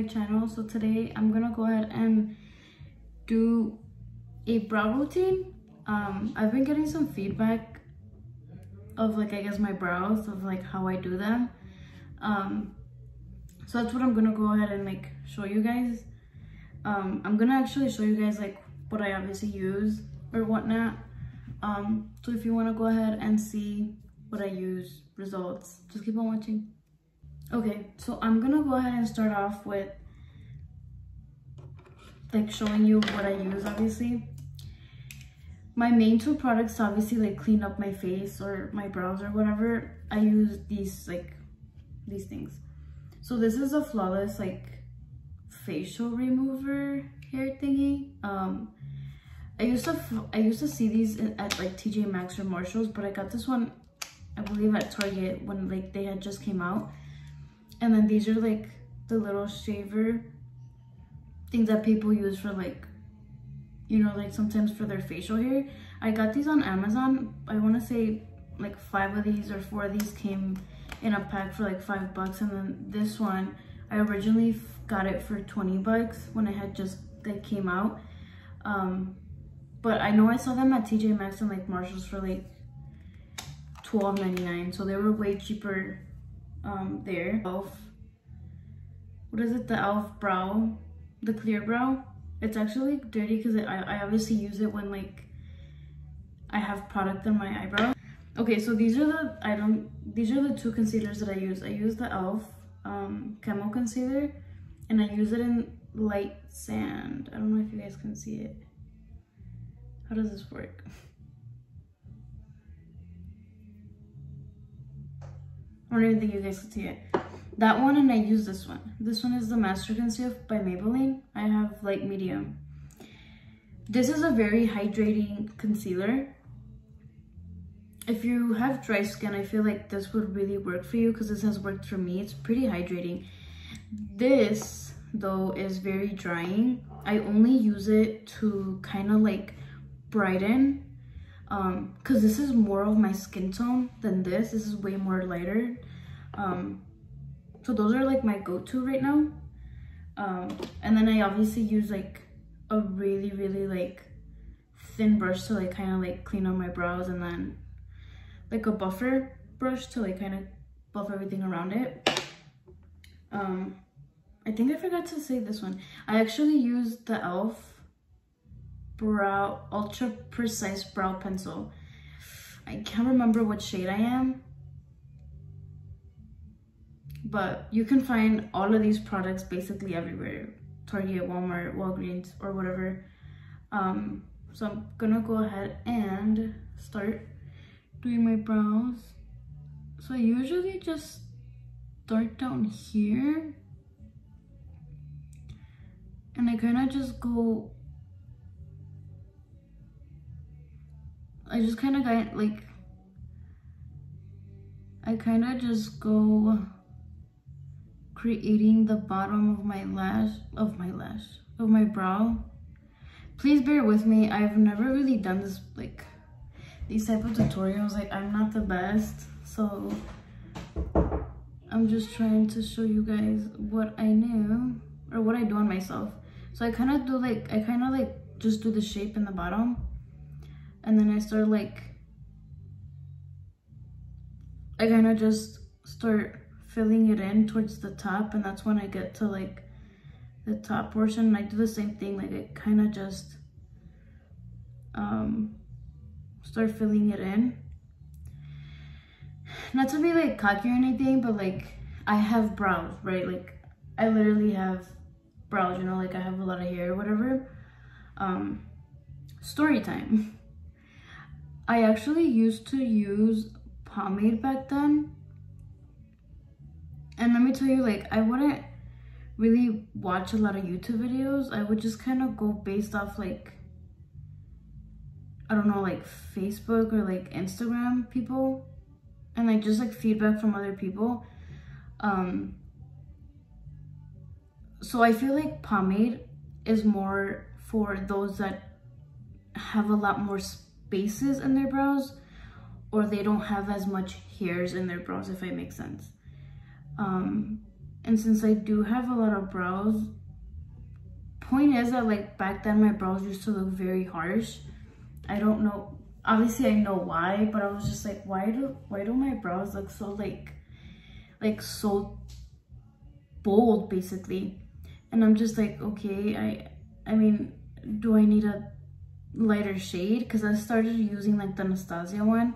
channel. So today I'm gonna go ahead and do a brow routine. I've been getting some feedback of like, I guess, my brows, of like how I do them. So that's what I'm gonna go ahead and like show you guys. I'm gonna actually show you guys like what I obviously use or whatnot. So if you want to go ahead and see what I use, results, just keep on watching. Okay, so I'm gonna go ahead and start off with like showing you what I use. Obviously my main two products to obviously like clean up my face or my brows or whatever, I use these things. So this is a flawless like facial remover hair thingy. I used to see these at like TJ Maxx or Marshalls, but I got this one I believe at Target when like they had just came out. And then these are like the little shaver things that people use for like, you know, like sometimes for their facial hair. I got these on Amazon. I want to say like 5 of these or 4 of these came in a pack for like $5, and then this one I originally got it for $20 when it had just like came out. But I know I saw them at TJ Maxx and like Marshalls for like $12.99, so they were way cheaper there. What is it? The e.l.f. brow, the clear brow. It's actually dirty because I obviously use it when like I have product on my eyebrow. Okay, so these are the two concealers that I use. I use the e.l.f. CAMO concealer, and I use it in light sand. I don't know if you guys can see it. How does this work? I don't even think you guys can see it. That one, and I use this one. This one is the Master Conceal by Maybelline. I have light medium. This is a very hydrating concealer. If you have dry skin, I feel like this would really work for you because this has worked for me. It's pretty hydrating. This though is very drying. I only use it to kind of like brighten, because this is more of my skin tone than this. This is way more lighter. So those are like my go-to right now. And then I obviously use like a really like thin brush to like kind of like clean up my brows, and then like a buffer brush to like kind of buff everything around it. I think I forgot to say this one. I actually use the e.l.f. brow ultra precise brow pencil. I can't remember what shade I am, but you can find all of these products basically everywhere. Target, Walmart, Walgreens, or whatever. So I'm gonna go ahead and start doing my brows. So I usually just start down here, and I kind of just go, I just kind of got like, I kind of just go creating the bottom of my brow. Please bear with me. I've never really done this, like these type of tutorials. Like, I'm not the best, so I'm just trying to show you guys what I knew or what I do on myself. So I kind of do like, just do the shape in the bottom, and then I start like, I kind of just start filling it in towards the top, and that's when I get to like the top portion. And I do the same thing, like I kind of just start filling it in. Not to be like cocky or anything, but like I have brows, right? Like I literally have brows, you know, like I have a lot of hair or whatever. Story time. I actually used to use pomade back then, and let me tell you, like, I wouldn't really watch a lot of YouTube videos. I would just kind of go based off like, I don't know, like Facebook or like Instagram people, and like just like feedback from other people. So I feel like pomade is more for those that have a lot more spaces in their brows, or they don't have as much hairs in their brows, if it makes sense. And since I do have a lot of brows, point is that like back then my brows used to look very harsh. I don't know, obviously I know why, but I was just like, why do my brows look so like so bold basically? And I'm just like, okay, I mean, do I need a lighter shade? Because I started using like the Anastasia one,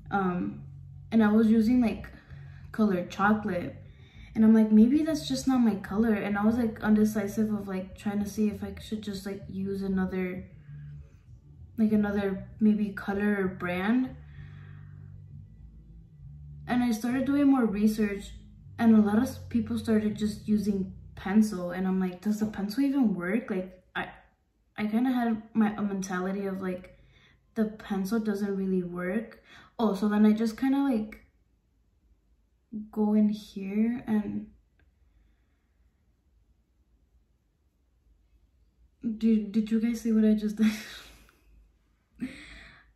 and I was using like colored chocolate, and I'm like, maybe that's just not my color. And I was like undecisive of like trying to see if I should just like use another maybe color or brand. And I started doing more research, and a lot of people started just using pencil, and I'm like, does the pencil even work? Like I kind of had a mentality of like, the pencil doesn't really work. Oh, so then I just kind of like go in here and did you guys see what I just did?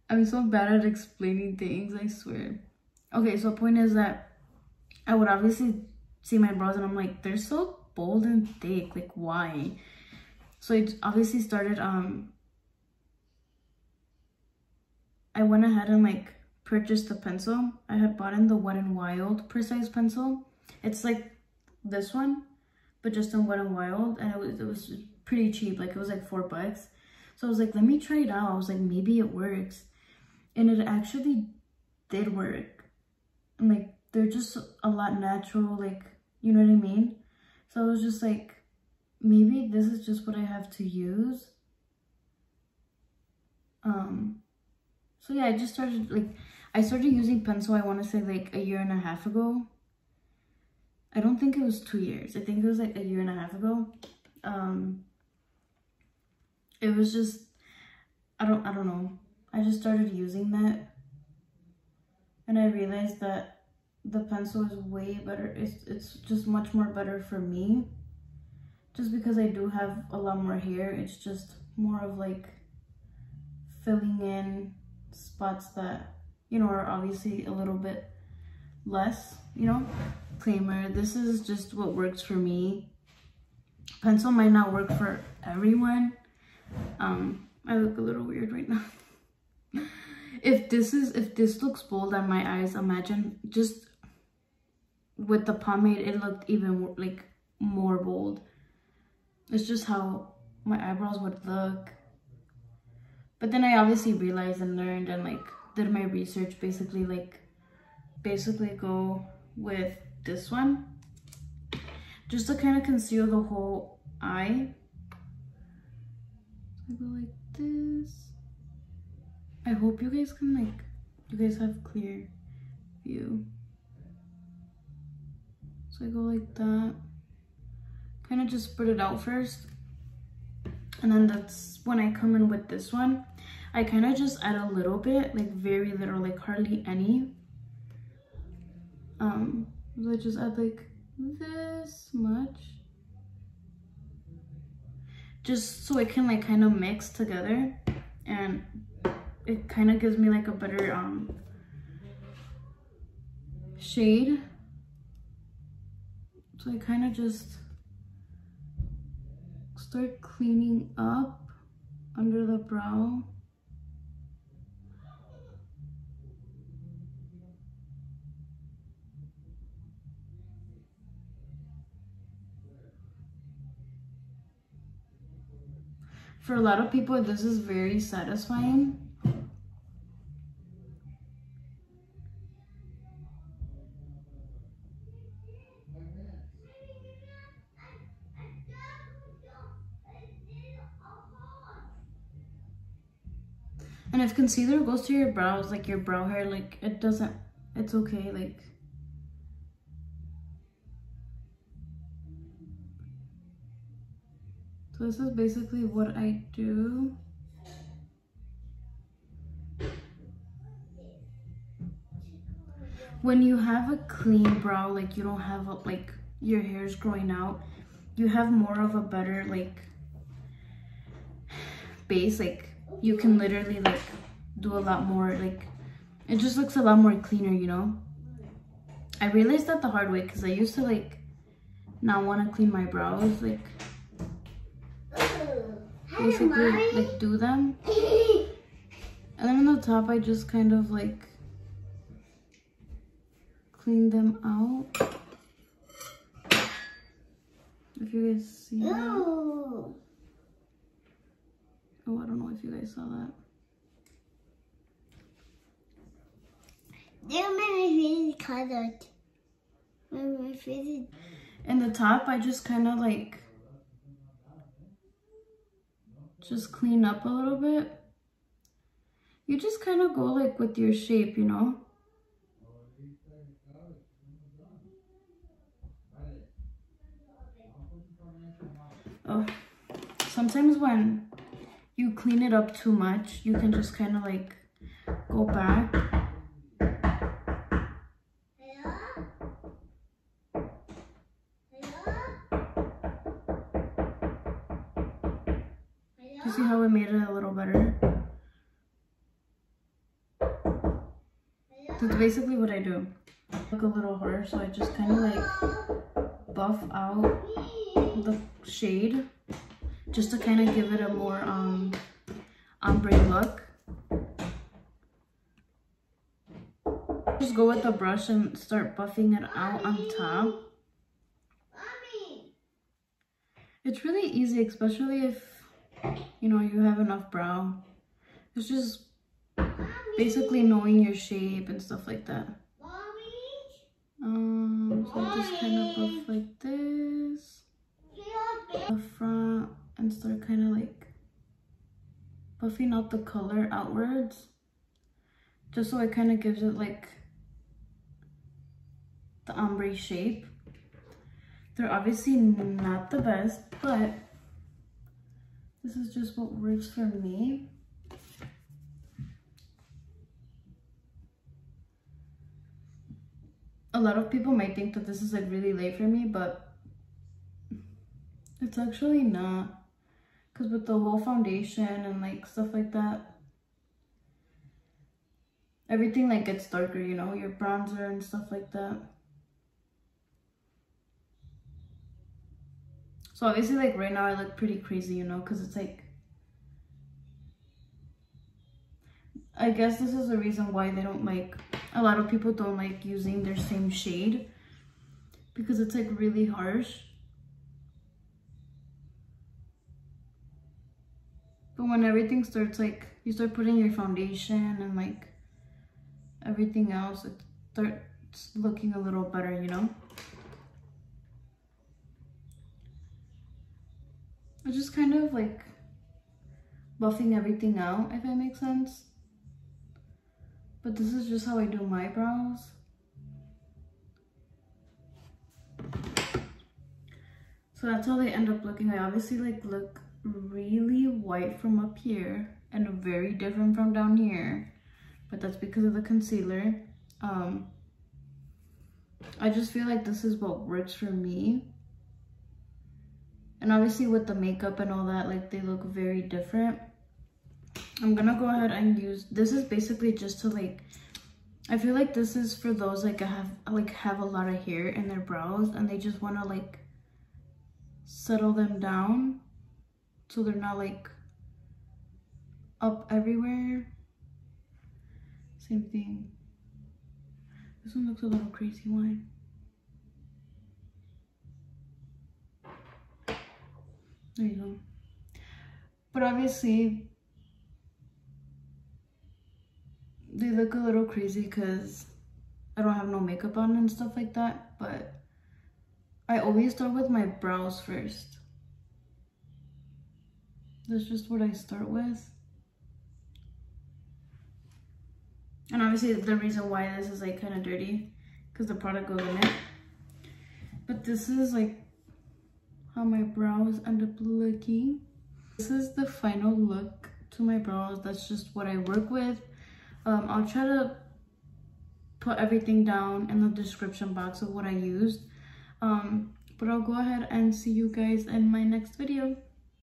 I'm so bad at explaining things, I swear. Okay, so point is that I would obviously see my brows and I'm like, they're so bold and thick, like why? So I obviously started, I went ahead and like purchased the pencil. I had bought in the Wet n Wild Precise pencil. It's like this one, but just in Wet n Wild, and it was pretty cheap, like it was like $4. So I was like, let me try it out. I was like, maybe it works. And it actually did work. And like, they're just a lot natural, like, you know what I mean? So I was just like, maybe this is just what I have to use. So yeah, I just started, like, I started using pencil, I want to say like 1.5 years ago. I don't think it was 2 years. I think it was like 1.5 years ago. It was just, I don't know. I just started using that, and I realized that the pencil is way better. It's just much more better for me, just because I do have a lot more hair. It's just more of like filling in spots that, you know, are obviously a little bit less, you know. Disclaimer, this is just what works for me. Pencil might not work for everyone. I look a little weird right now. If this looks bold on my eyes, imagine just with the pomade, it looked even more, like more bold. It's just how my eyebrows would look. But then I obviously realized and learned and like did my research, basically go with this one just to kind of conceal the whole eye. So I go like this. I hope you guys can, like, you guys have clear view. So I go like that, kind of just spread it out first, and then that's when I come in with this one. I kind of just add a little bit, like very little, like hardly any. So I just add like this much, just so it can like kind of mix together, and it kind of gives me like a better shade. So I kind of just start cleaning up under the brow. For a lot of people, this is very satisfying. And if concealer goes to your brows, like your brow hair, like it doesn't, it's okay, like. So this is basically what I do. When you have a clean brow, like you don't have a, like your hair's growing out, you have more of a better like base. Like you can literally like do a lot more, like it just looks a lot more cleaner, you know. I realized that the hard way, because I used to like not want to clean my brows, like basically like do them. And then on the top I just kind of like clean them out. If you guys see that. Oh, I don't know if you guys saw that. My face colored. My face is... In the top, I just kind of like just clean up a little bit. You just kind of go like with your shape, you know. Oh, sometimes when you clean it up too much, you can just kind of like go back. You see how we made it a little better? That's basically what I do. Look a little harsh, so I just kind of like buff out the shade just to kind of give it a more ombre look. Just go with the brush and start buffing it out on top. It's really easy, especially if you know you have enough brow. It's just basically knowing your shape and stuff like that. So I just kind of buff like this, the front, and start kind of like buffing out the color outwards, just so it kind of gives it like the ombre shape. They're obviously not the best, but this is just what works for me. A lot of people might think that this is like really late for me, but it's actually not. Because with the whole foundation and like stuff like that, everything like gets darker, you know, your bronzer and stuff like that. So obviously like right now I look pretty crazy, you know, because it's like, I guess this is the reason why they don't like, a lot of people don't like using their same shade, because it's like really harsh. But when everything starts like, you start putting your foundation and like everything else, it starts looking a little better, you know? I'm just kind of like buffing everything out, if that makes sense. But this is just how I do my brows. So that's how they end up looking. I obviously like look really white from up here and very different from down here, but that's because of the concealer. I just feel like this is what works for me. And obviously with the makeup and all that, like they look very different. I'm gonna go ahead and use, this is basically just to like, I feel like this is for those like have a lot of hair in their brows and they just want to like settle them down so they're not like up everywhere. Same thing. This one looks a little crazy. Why? There you go. But obviously they look a little crazy because I don't have no makeup on and stuff like that, but I always start with my brows first. That's just what I start with. And obviously the reason why this is like kind of dirty, because the product goes in it. But this is like how my brows end up looking. This is the final look to my brows. That's just what I work with. I'll try to put everything down in the description box of what I used. But I'll go ahead and see you guys in my next video.